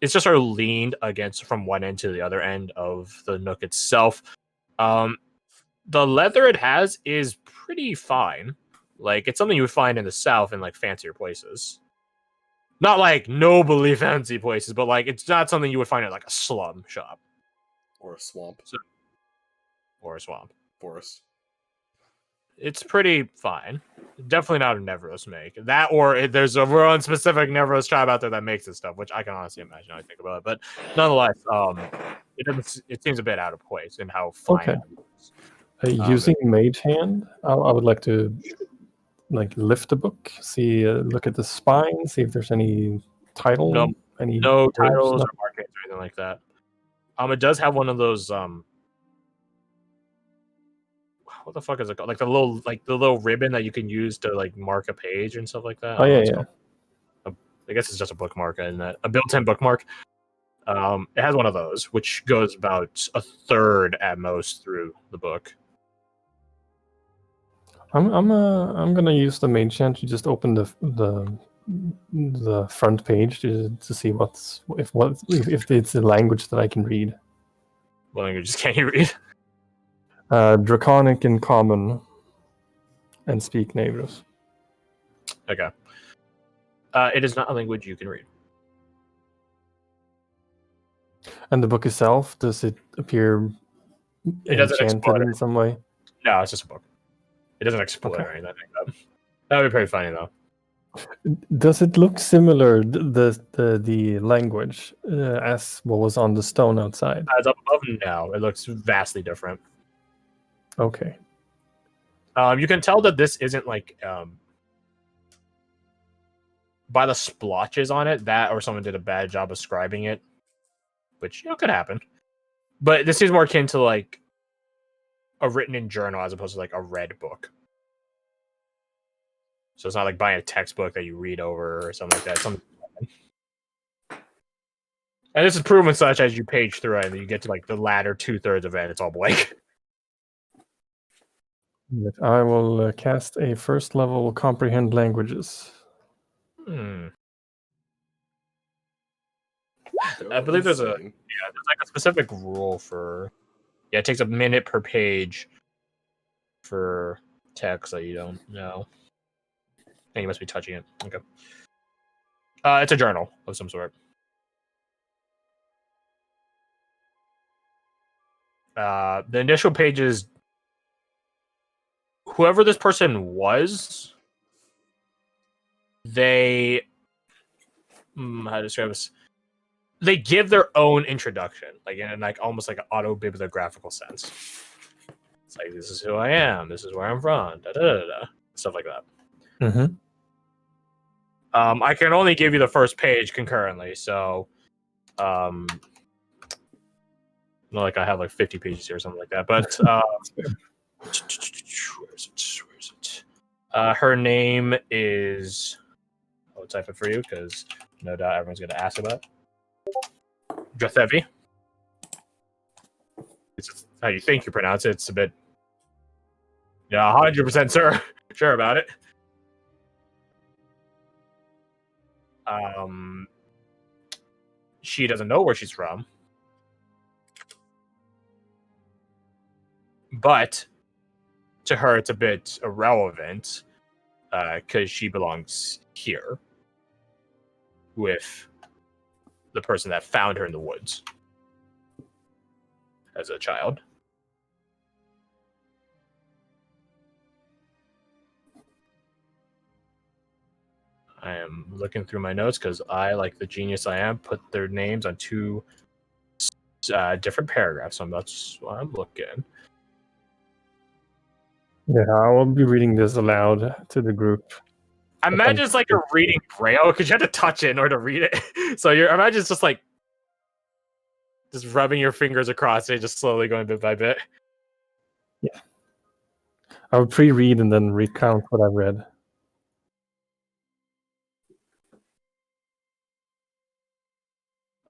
It's just sort of leaned against from one end to the other end of the Nook itself. The leather it has is pretty fine. Like, it's something you would find in the South in like fancier places. Not like nobly fancy places, but like it's not something you would find at like a slum shop or a swamp or a swamp forest. It's pretty fine. Definitely not a Nevros make. That or there's a real specific Nevros tribe out there that makes this stuff, which I can honestly imagine how I think about it. But nonetheless, it seems a bit out of place in how fine it is. Using Mage Hand, I would like to lift the book, see, look at the spine, see if there's any title, no words, titles or markings or anything like that. It does have one of those what the fuck is it called? Like the little ribbon that you can use to like mark a page and stuff like that. Oh yeah. I guess it's just a bookmark, isn't it? A built-in bookmark. It has one of those, which goes about a third at most through the book. I'm gonna use the Mage Hand to just open the front page to see if it's a language that I can read. What languages can you read? Draconic and Common, and speak Nevros. Okay. It is not a language you can read. And the book itself, does it appear enchanted in some way? No, it's just a book. It doesn't explode or anything like that. That would be pretty funny though. Does it look similar, the language, as what was on the stone outside? As up above, no. It looks vastly different. Okay. You can tell that this isn't like by the splotches on it, that or someone did a bad job of scribing it, which could happen. But this is more akin to like a written in journal as opposed to like a read book. So it's not like buying a textbook that you read over or something like that. And this is proven such as you page through it and you get to like the latter 2/3 of it, it's all blank. I will cast a first level comprehend languages. I believe there's like a specific rule for it takes a minute per page for text that you don't know. And you must be touching it. Okay. It's a journal of some sort. The initial pages, whoever this person was, they how to describe this? They give their own introduction, like in like almost like an autobiographical sense. It's like, this is who I am, this is where I'm from, stuff like that. Mm-hmm. I can only give you the first page concurrently, so not like I have like 50 pages here or something like that. But where is it? Her name is. I'll type it for you because no doubt everyone's going to ask about it. Drathevi. It's how you think you pronounce it. It's a bit. Yeah, 100% sure about it. She doesn't know where she's from, but to her it's a bit irrelevant because she belongs here with the person that found her in the woods as a child. I am looking through my notes because I, like the genius I am, put their names on two different paragraphs. So that's why I'm looking. Yeah, I will be reading this aloud to the group. I imagine it's like you're reading Braille because you have to touch it in order to read it. So I imagine it's just like just rubbing your fingers across it, just slowly going bit by bit. Yeah. I would pre-read and then recount what I read.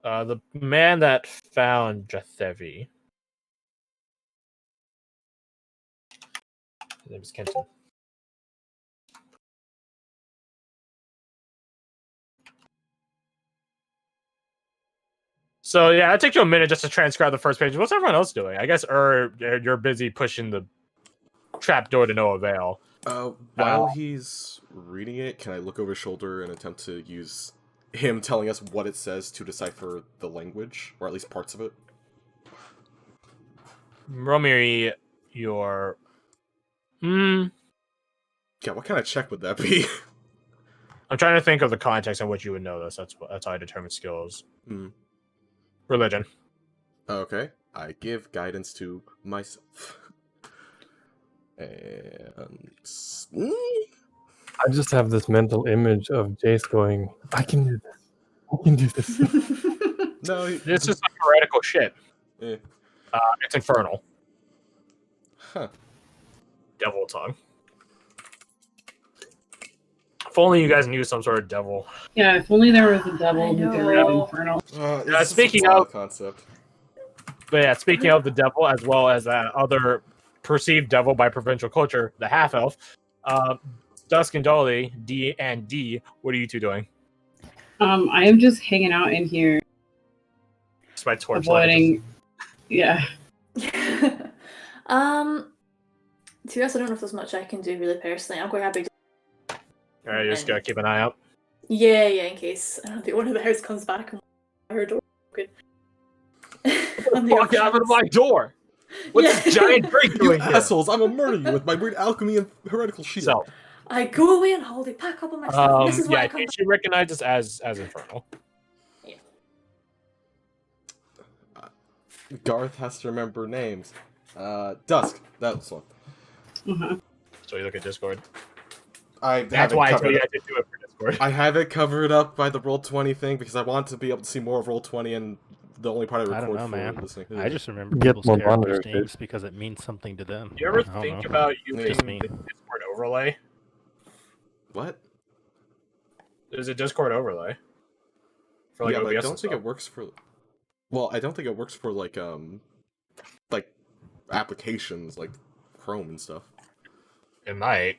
The man that found Drathevi. His name is Kenton. So yeah, it takes you a minute just to transcribe the first page. What's everyone else doing? I guess you're busy pushing the trapdoor to no avail. While he's reading it, can I look over his shoulder and attempt to use him telling us what it says to decipher the language, or at least parts of it? Roll me your. Yeah, what kind of check would that be? I'm trying to think of the context in which you would know this. That's how I determine skills. Religion. Okay, I give guidance to myself. And I just have this mental image of Jace going, I can do this. I can do this. no, This is some heretical shit. Eh. It's infernal. Huh. Devil tongue. If only you guys knew some sort of devil. Yeah, if only there was a devil who could read infernal. Speaking of concept. But yeah, speaking of the devil, as well as that other perceived devil by provincial culture, the half-elf, Dusk and Dolly, D, what are you two doing? I am just hanging out in here. Just my torch avoiding... Yeah. To be honest, I don't know if there's much I can do really personally. I'm quite happy to... Alright, you just gotta keep an eye out. Yeah, in case the owner of the house comes back and her door open. Fuck out of my door! What's this giant drink doing here? Assholes, I'm gonna murder you with my weird alchemy and heretical shield. So, I go away on holiday, pack up on my stuff. This is why I come back. She recognizes as infernal. Yeah. Garth has to remember names. Dusk, that's one. Uh-huh. So you look at Discord. That's why I told you I did do it for Discord. I have it covered up by the Roll20 thing because I want to be able to see more of Roll20, and the only part I record man. listening. I just remember Get people's more characters' monitors, names dude. because it means something to them. Do you ever I don't think know. about using Just the me. Discord overlay? What? There's a Discord overlay. For Yeah, but I OBS don't think it works for. Well, I don't think it works for like applications like Chrome and stuff. It might.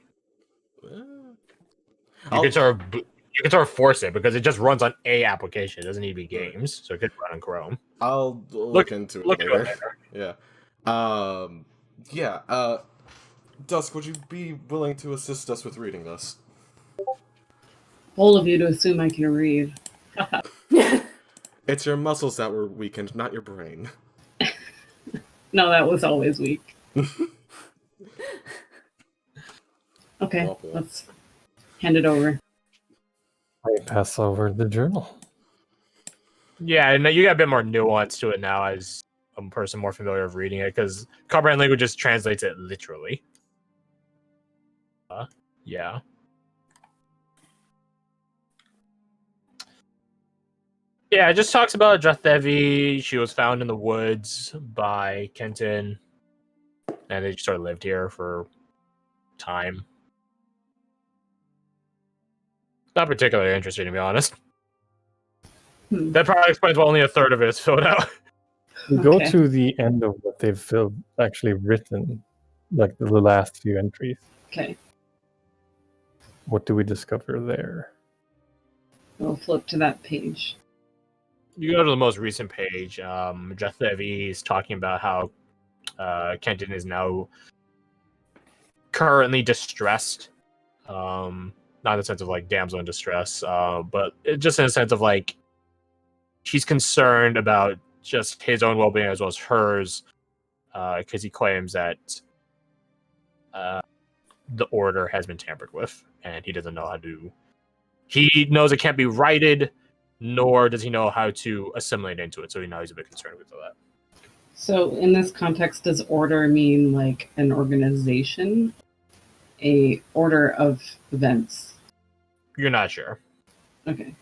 I'll- You can sort of force it because it just runs on a application. It doesn't need to be games, so it could run on Chrome. I'll look into it Look later. into it later. Yeah. Dusk, would you be willing to assist us with reading this? Bold of you to assume I can read. It's your muscles that were weakened, not your brain. No, that was always weak. Okay, let's hand it over. I pass over the journal. Yeah, and you got a bit more nuance to it now as a person more familiar with reading it, because Comprehend Language just translates it literally. Yeah. Yeah, it just talks about Drathevi. She was found in the woods by Kenton, and they just sort of lived here for time. Not particularly interesting, to be honest. That probably explains why only a third of it is filled out. We go to the end of what they've actually written, like the last few entries. Okay. What do we discover there? We'll flip to that page. You go to the most recent page. Drathevi is talking about how Kenton is now currently distressed. Not in the sense of like damsel in distress, but just in a sense of like she's concerned about just his own well-being as well as hers, because he claims that the order has been tampered with, and he doesn't know how to. He knows it can't be righted, nor does he know how to assimilate into it. So now he's a bit concerned with that. So in this context, does order mean like an organization? A order of events? You're not sure. Okay.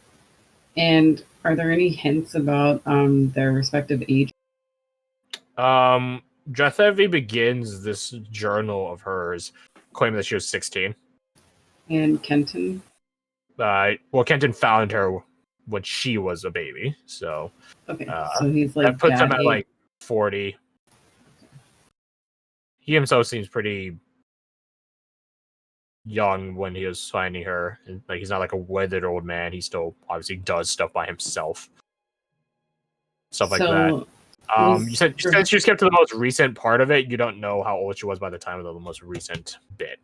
And are there any hints about their respective age? Drathevi begins this journal of hers claiming that she was 16. And Kenton? Well, Kenton found her when she was a baby, so okay. So he's like that puts him at age. like 40. He himself seems pretty young when he was finding her, and like he's not like a weathered old man. He still obviously does stuff by himself. stuff like that. You said you skipped to the most recent part of it. You don't know how old she was by the time of the most recent bit.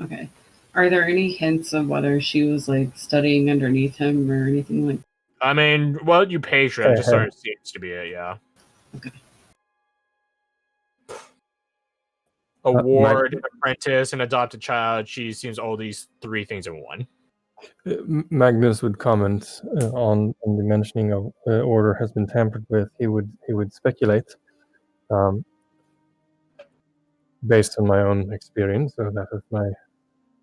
Okay. Are there any hints of whether she was like studying underneath him or anything like? I mean, well, you patron just sort of seems to be it, yeah. Okay. Award, an apprentice, an adopted child. She seems all these three things in one. Magnus would comment on the mentioning of order has been tampered with. He would speculate, based on my own experience, so that is my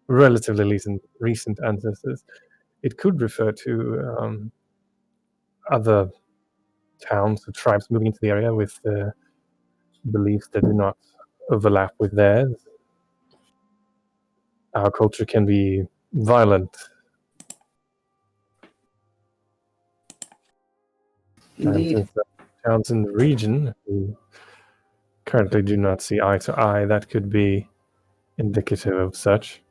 relatively recent ancestors. It could refer to other towns or tribes moving into the area with beliefs that do not overlap with theirs. Our culture can be violent. Indeed. And since the towns in the region who currently do not see eye to eye, that could be indicative of such.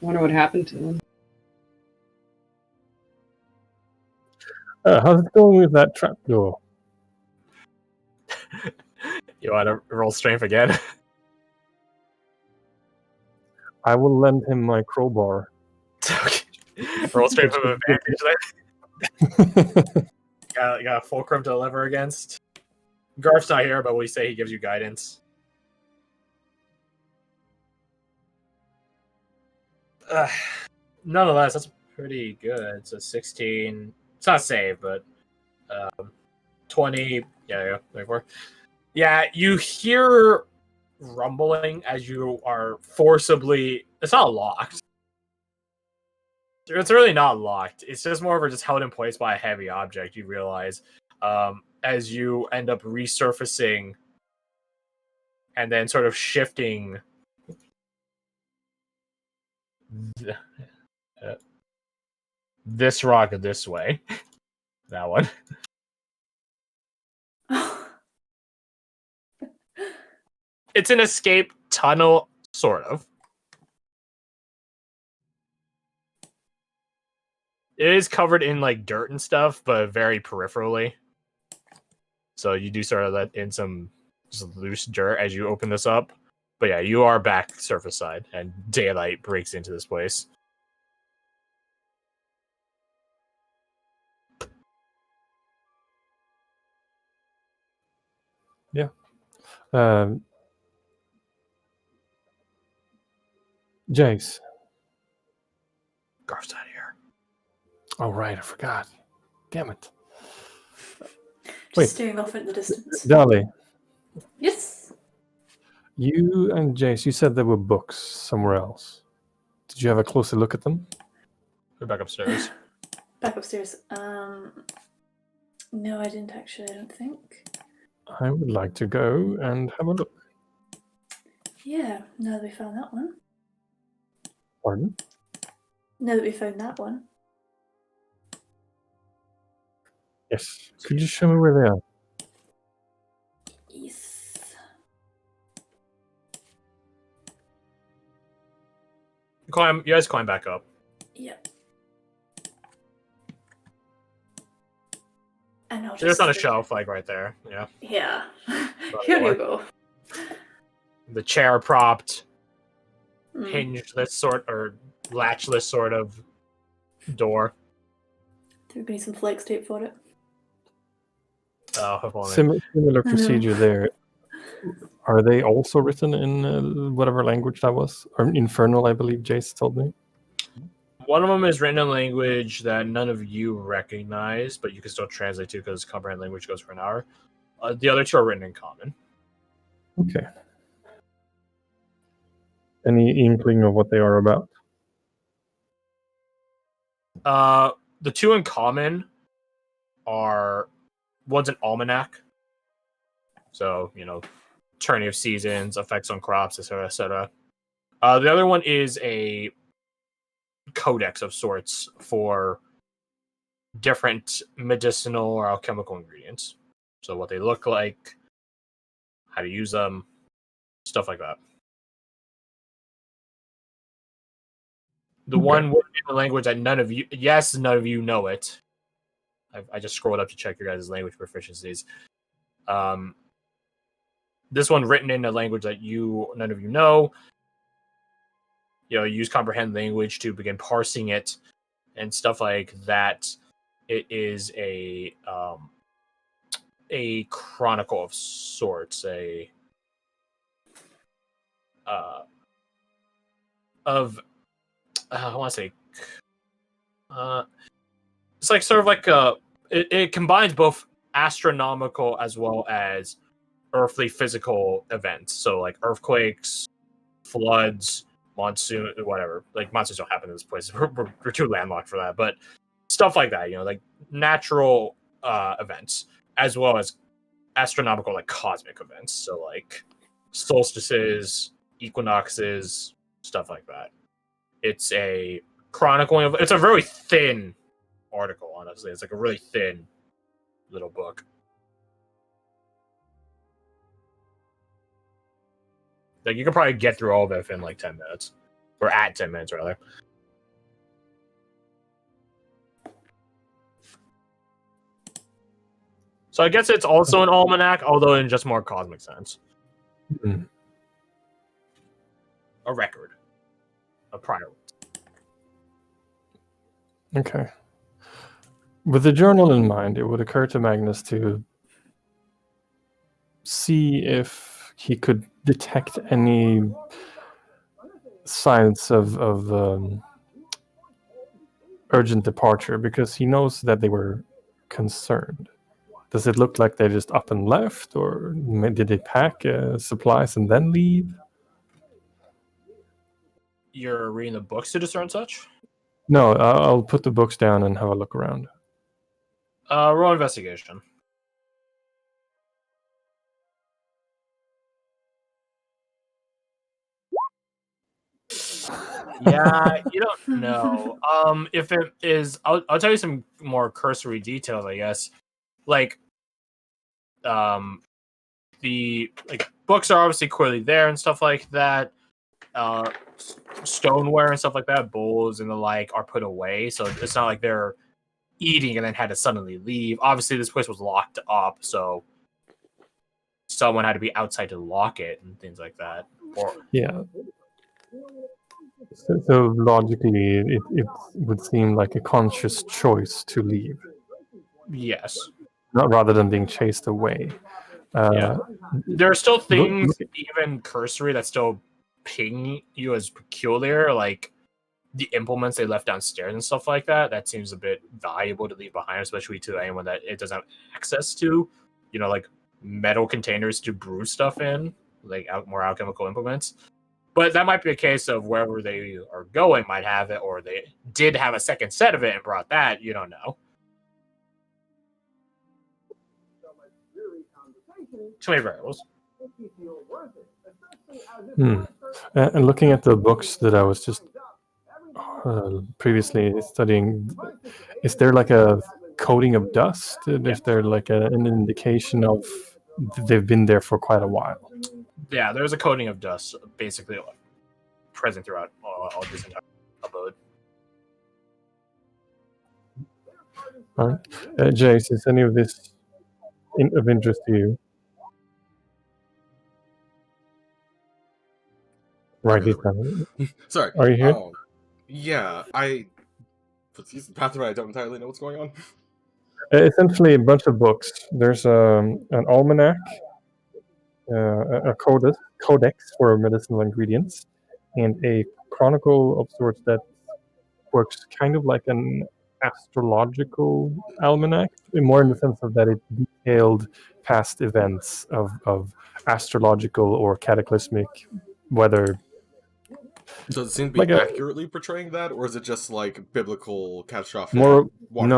Wonder what happened to him. How's it going with that trapdoor? You want to roll strength again? I will lend him my crowbar. Roll strength of advantage. Got a fulcrum to deliver against. Garth's not here, but we say he gives you guidance. Nonetheless, that's pretty good. It's a 16. It's not save, but 20. Yeah, 24. Yeah, you hear rumbling as you are forcibly. It's not locked. It's really not locked. It's just more of a just held in place by a heavy object. You realize as you end up resurfacing and then sort of shifting this rock this way. That one. It's an escape tunnel, sort of. It is covered in like dirt and stuff, but very peripherally. So you do sort of let in some just loose dirt as you open this up. But yeah, you are back surface side, and daylight breaks into this place. Yeah. Jace. Garth's out here. Oh, right, I forgot. Damn it. Just staring off into the distance. Dali, Yes. you and Jace, you said there were books somewhere else. Did you have a closer look at them? We're back upstairs. Back upstairs. No, I didn't actually, I don't think. I would like to go and have a look. Yeah, now that we found that one. Pardon? Now that we found that one. Yes. Could you show me where they are? Yes. You guys climb back up. Yep. And I'll They're just on a shelf, like right there. Yeah. Yeah. Here you go. The chair propped, Mm. hingeless sort or latchless sort of door. There be some flex tape for it. Oh, if only. Similar procedure there. Are they also written in whatever language that was? Or Infernal, I believe Jace told me. One of them is written in a language that none of you recognize, but you can still translate to because comprehend language goes for an hour. The other two are written in common. Okay. Any inkling of what they are about? The two in common are one's an almanac. So, turning of seasons, effects on crops, etc., etc. The other one is a codex of sorts for different medicinal or alchemical ingredients. So what they look like, how to use them, stuff like that. The one word in the language that none of you know it. I just scrolled up to check your guys' language proficiencies. This one written in a language that none of you know. Use comprehend language to begin parsing it and stuff like that. It is a chronicle of sorts, I want to say, it's like sort of like it combines both astronomical as well as earthly physical events. So like earthquakes, floods, monsoon, whatever. Like monsoons don't happen in this place. We're too landlocked for that, but stuff like that. Like natural events as well as astronomical, like cosmic events. So like solstices, equinoxes, stuff like that. It's a chronicling of. It's a very thin article, honestly. It's like a really thin little book. Like you can probably get through all of it in like 10 minutes, or at 10 minutes rather. So I guess it's also an almanac, although in just more cosmic sense. Mm-hmm. A record, a prior. Okay. With the journal in mind, it would occur to Magnus to see if he could detect any signs of urgent departure, because he knows that they were concerned. Does it look like they just up and left, or did they pack supplies and then leave? You're reading the books to discern such? No, I'll put the books down and have a look around. Roll investigation. Yeah, you don't know. If it is, I'll tell you some more cursory details, I guess. Like, the books are obviously clearly there and stuff like that. Stoneware and stuff like that, bowls and the like, are put away, so it's not like they're eating and then had to suddenly leave. Obviously, this place was locked up, so someone had to be outside to lock it and things like that. Yeah. So logically, it would seem like a conscious choice to leave. Yes. Not rather than being chased away. Yeah. There are still things, even cursory, that still ping you as peculiar, like the implements they left downstairs and stuff like that. That seems a bit valuable to leave behind, especially to anyone that it doesn't have access to. Like metal containers to brew stuff in, like more alchemical implements. But that might be a case of wherever they are going might have it, or they did have a second set of it and brought that. You don't know. Too many variables. And looking at the books that I was just previously studying, is there like a coating of dust? Is there like an indication of they've been there for quite a while? Yeah, there's a coating of dust basically present throughout all this entire abode. All right. Jace, is any of this of interest to you? Right. Sorry. Are you here? Yeah, for the pathway, I don't entirely know what's going on. Essentially, a bunch of books. There's an almanac, a codex for medicinal ingredients, and a chronicle of sorts that works kind of like an astrological almanac, more in the sense of that it detailed past events of astrological or cataclysmic weather. Does it seem to be Like accurately portraying that, or is it just like biblical catastrophic? More Okay.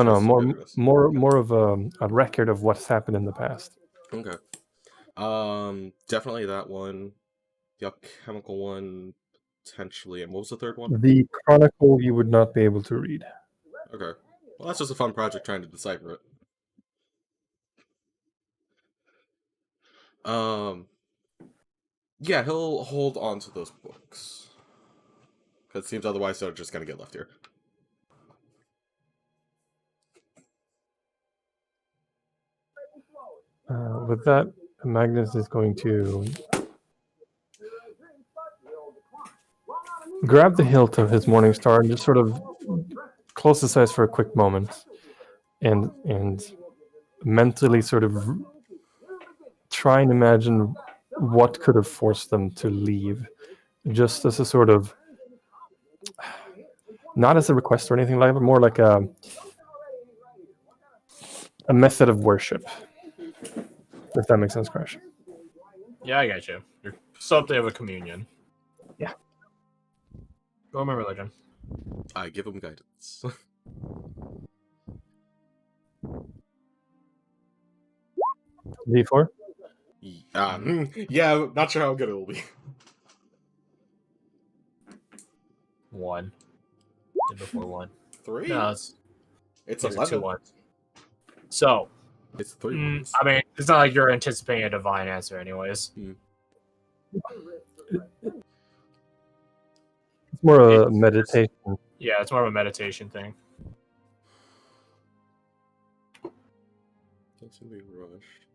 of a record of what's happened in the past. Okay. Definitely that one. The alchemical one, potentially. And what was the third one? The chronicle you would not be able to read. Okay. Well, that's just a fun project trying to decipher it. Yeah, he'll hold on to those books. Because it seems otherwise they're just going to get left here. With that, Magnus is going to grab the hilt of his Morning Star and just sort of close his eyes for a quick moment, and mentally sort of try and imagine what could have forced them to leave, just as a sort of, not as a request or anything like that, but more like a method of worship. If that makes sense, Crash. Yeah, I got you. You're something of a communion. Yeah. Go my religion. I give him guidance. D4. Yeah, not sure how good it will be. 1. Did before 1. 3? No, It's these are 11. 2 ones. So, It's 3 ones. I mean, it's not like you're anticipating a divine answer, anyways. It's more a It's- meditation. Yeah, it's more of a meditation thing. That's gonna be rushed.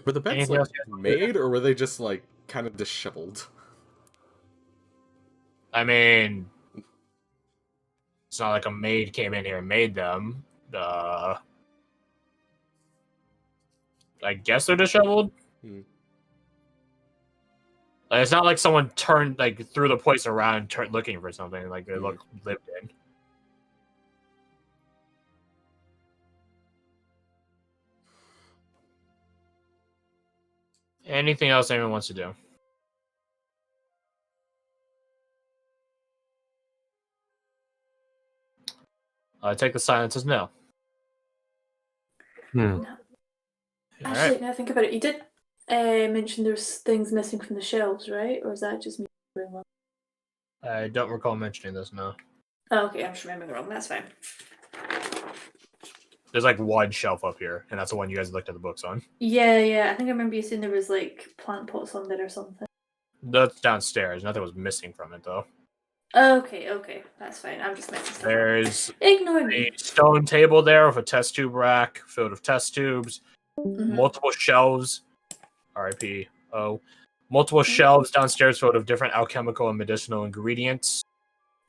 Were the bets Anything like else you guys want to do? made, or were they just like kind of disheveled? I mean, it's not like a maid came in here and made them. I guess they're disheveled. Hmm. Like, it's not like someone threw the place around and turned looking for something. Like they Hmm. lived in. Anything else anyone wants to do? Take the silence as no. Hmm. All Actually, right. now I think about it, you did mention there's things missing from the shelves, right? Or is that just me remembering wrong? I don't recall mentioning this. No. Oh, okay, I'm just remembering wrong. That's fine. There's like one shelf up here, and that's the one you guys looked at the books on. Yeah. I think I remember you saying there was like plant pots on there or something. That's downstairs. Nothing was missing from it though. Okay, that's fine. I'm just messing stuff up. There's Ignore me. a stone table there with a test tube rack filled with test tubes, Mhm. multiple shelves. R.I.P. Oh, multiple shelves downstairs filled with different alchemical and medicinal ingredients,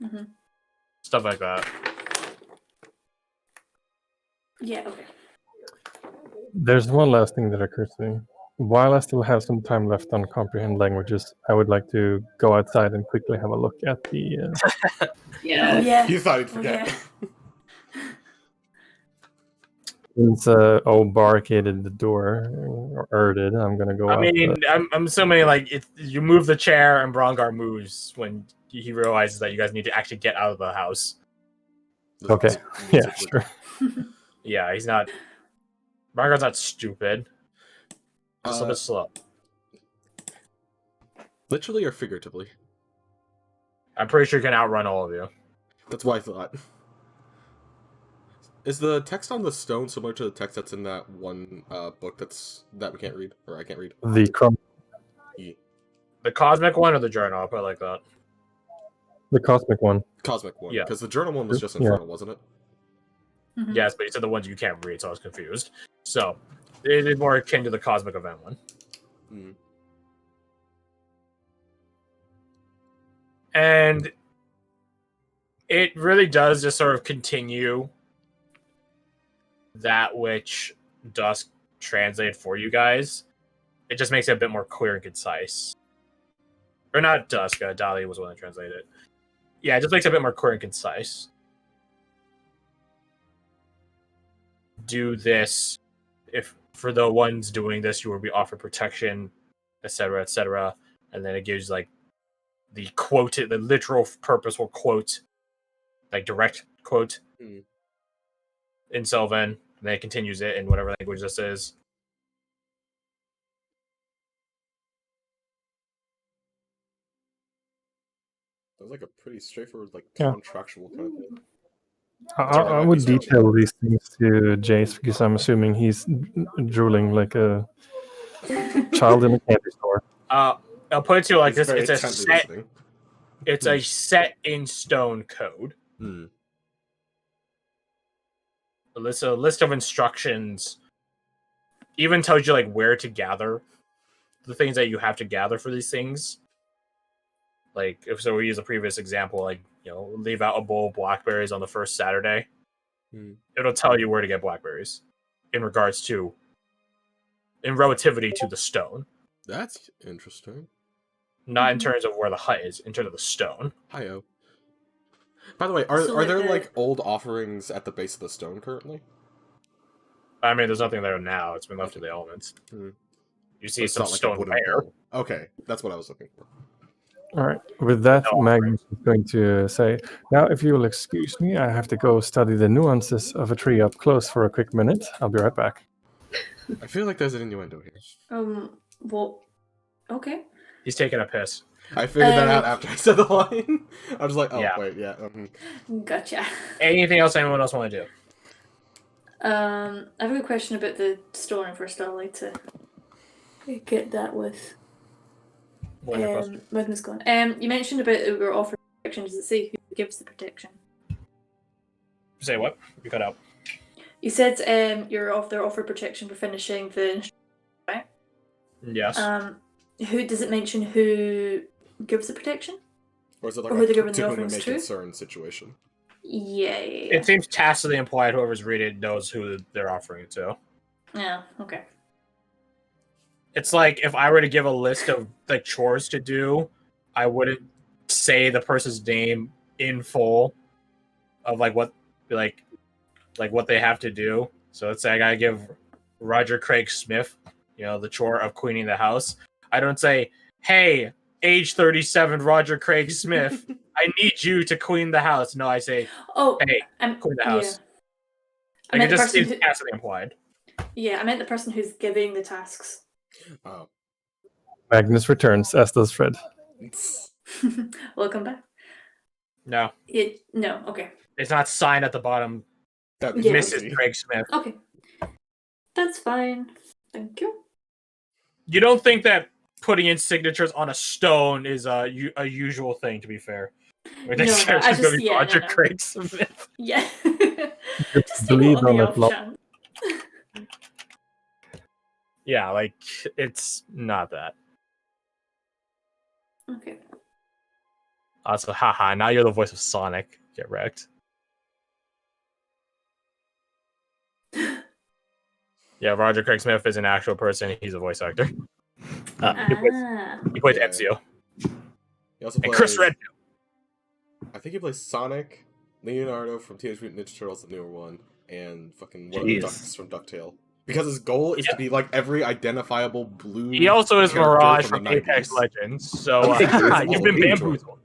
Mhm. stuff like that. Yeah, okay. There's one last thing that occurs to me. While I still have some time left on comprehend languages, I would like to go outside and quickly have a look at the. Yeah. Oh, yeah. You thought he'd Oh, forget. yeah. Since barricaded the door, or did, I'm gonna go I out. mean, I'm assuming like you move the chair and Brongar moves when he realizes that you guys need to actually get out of the house. Okay. Yeah, sure. Yeah, he's not. Brongar's not stupid. Just a bit slow. Literally or figuratively? I'm pretty sure he can outrun all of you. That's what I thought. Is the text on the stone similar to the text that's in that one book that we can't read, or I can't read? The The cosmic one or the journal? I'll put it like that. the cosmic one. Cosmic one, Yeah. because the journal one was just Yeah. infernal, wasn't it? Mhm. Yes, but you said the ones you can't read, so I was confused. So it is more akin to the cosmic event one. Mm. And it really does just sort of continue that which Dusk translated for you guys. It just makes it a bit more clear and concise. Or not Dusk, Dali was the one that translated it. Yeah, it just makes it a bit more clear and concise. Do this. If for the ones doing this, you will be offered protection, etc., etc. And then it gives like the literal purposeful quote, like direct quote in Sylvan. And then it continues it in whatever language this is. That was like a pretty straightforward, like Yeah. contractual kind of thing. I would detail these things to Jace because I'm assuming he's drooling like a child in a candy store. I'll put it to you like He's this: very it's a intently set. listening. It's a set in stone code. Hmm. a list of instructions. Even tells you like where to gather the things that you have to gather for these things. Like if so, we use a previous example, like leave out a bowl of blackberries on the first Saturday. It'll tell you where to get blackberries in relativity to the stone. That's interesting. Not in terms of where the hut is, in terms of the stone. Hi-oh. By the way, are there like old offerings at the base of the stone currently? I mean, there's nothing there now. It's been left to the elements. You see some stone there. Okay, that's what I was looking for. All right. With that, Magnus is going to say, now, if you will excuse me, I have to go study the nuances of a tree up close for a quick minute. I'll be right back. I feel like there's an innuendo here. Well, okay. He's taking a piss. I figured that out after I said the line. I was like, wait, yeah. Gotcha. Anything else anyone else want to do? I have a question about the story first. I'd like to get that with Ms. Glenn. You mentioned about we were offered protection. Does it say who gives the protection? Say what? You cut out. You said they're offered protection for finishing the right? Yes. Who does it mention who gives the protection? Or is it like who they're giving to the whom it offerings may to? concern situation? Yeah. It seems tacitly implied whoever's reading it knows who they're offering it to. Yeah, okay. It's like if I were to give a list of like chores to do, I wouldn't say the person's name in full of like what what they have to do. So let's say I gotta give Roger Craig Smith, the chore of cleaning the house. I don't say, hey, age 37 Roger Craig Smith, I need you to clean the house. No, I say, hey, clean the house. Yeah. Like it just seems tacitly implied. Yeah, I meant the person who's giving the tasks. Oh. Magnus returns, as does Fred. Welcome back. No. No, okay. It's not signed at the bottom. Mrs. Craig Smith. Okay. That's fine. Thank you. You don't think that putting in signatures on a stone is a usual thing, to be fair? No, I just, Roger Craig Smith. Yeah. Just bleed on the off chance. Yeah, like, it's not that. Okay. Also, haha, now you're the voice of Sonic. Get wrecked. Yeah, Roger Craig Smith is an actual person. He's a voice actor. He plays Ezio. He also plays Chris Redfield. I think he plays Sonic, Leonardo from Teenage Mutant Ninja Turtles, the newer one, and fucking one of the Ducks from DuckTale. Because his goal is to be like every identifiable blue. He also is Mirage from the Apex 90s. Legends, so you've been bamboozled.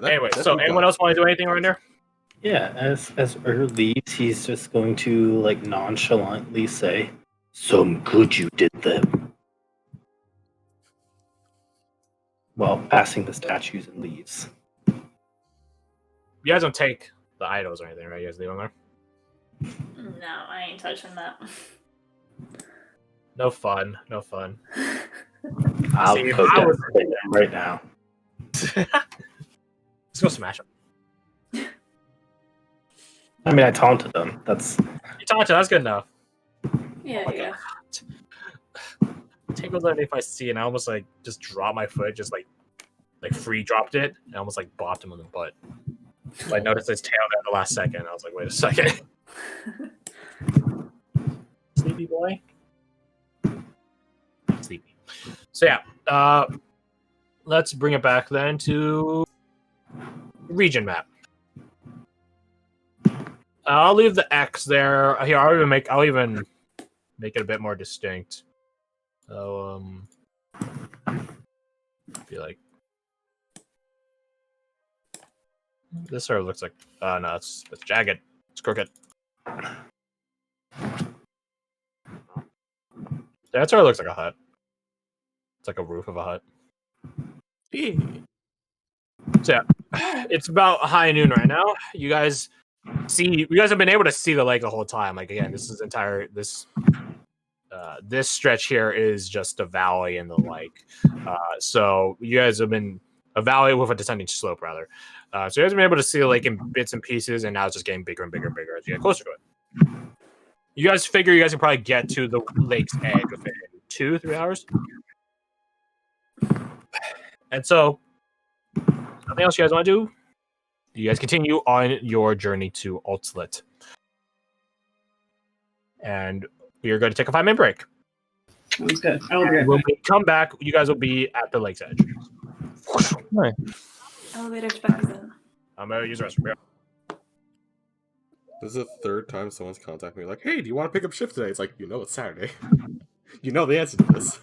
Anyway, so anyone else want to do anything right there? Yeah, as Ur leaves, he's just going to like nonchalantly say, "Some good you did them." While passing the statues and leaves. You guys don't take the idols or anything, right? You guys leave them there? No, I ain't touching that. No fun. No fun. I'll poke them right now. Let's go smash them. I mean, I taunted them. That's... You taunted, that's good enough. Yeah. Tingles underneath my seat, and I almost like just dropped my foot, just like free dropped it, and I almost like bopped him on the butt. So I noticed his tail there at the last second. I was like, wait a second. Sleepy boy? Sleepy. So yeah, let's bring it back then to region map. I'll leave the X there. Here, I'll even make it a bit more distinct. So, be like this sort of looks like. No, it's jagged. It's crooked. That sort of looks like a hut. It's like a roof of a hut. So yeah, it's about high noon right now. You guys have been able to see the lake the whole time. Like again, this stretch here is just a valley and the lake. So you guys have been a valley with a descending slope rather. So you guys have been able to see like in bits and pieces, and now it's just getting bigger and bigger and bigger as you get closer to it. You guys figure you guys can probably get to the lake's edge within 2-3 hours. And so, nothing else you guys want to do? You guys continue on your journey to Altlet. And we are going to take a 5-minute break. Sounds good. I'll be right When back. we come back, you guys will be at the lake's edge. Nice. Elevator to back then. I'm going to use the restroom. This is the third time someone's contacted me like, hey, do you want to pick up shift today? It's like, it's Saturday. You know the answer to this.